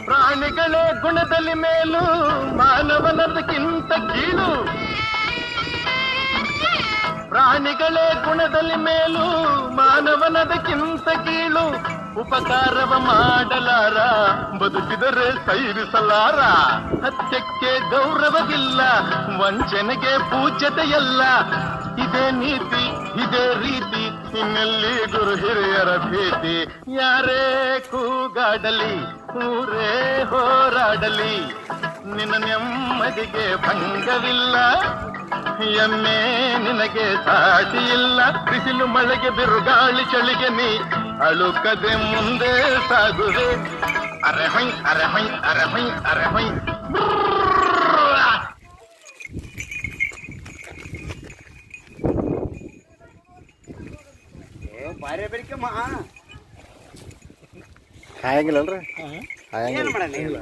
ಪ್ರಾಣಿಗಳೇ ಗುಣದಲ್ಲಿ ಮೇಲು ಮಾನವನದಕ್ಕಿಂತ ಕೀಳು. ಪ್ರಾಣಿಗಳೇ ಗುಣದಲ್ಲಿ ಮೇಲು ಮಾನವನದಕ್ಕಿಂತ ಕೀಳು. ಉಪಕಾರವ ಮಾಡಲಾರ ಬದುಕಿದರೆ ಸೈರಿಸಲಾರ. ಹತ್ಯಕ್ಕೆ ಗೌರವವಿಲ್ಲ, ವಂಚನೆಗೆ ಪೂಜ್ಯತೆಯಲ್ಲ. ಇದೇ ನೀತಿ ಇದೇ ರೀತಿ, ಇನ್ನೆಲ್ಲಿ ಗುರು ಹಿರಿಯರ ಭೇಟಿ. ಯಾರೇ ಕೂಗಾಡಲಿ ಊರೇ ಹೋರಾಡಲಿ, ನಿನ್ನ ನೆಮ್ಮದಿಗೆ ಭಂಗವಿಲ್ಲ. ಎಮ್ಮೆ ನಿನಗೆ ಸಾಟಿ ಇಲ್ಲ. ಬಿಸಿಲು ಮಳೆಗೆ ಬಿರುಗಾಳಿ ಚಳಿಗೆ ನೀ ಅಳುಕದೆ ಮುಂದೆ ಸಾಗುವೆ. ಅರೆ ಹೊಯ್ ಅರೆ ಹೊಯ್ ಅರೆ ಹೊಯ್ ಅರೆ ಹೊಯ್. ಬಾರಿ ಬೆಳಿಕಮ್ಮ ಹಾಯಂಗಿಲ್ಲಲ್ರಿ? ಏನು ಮಾಡಲ್ಲ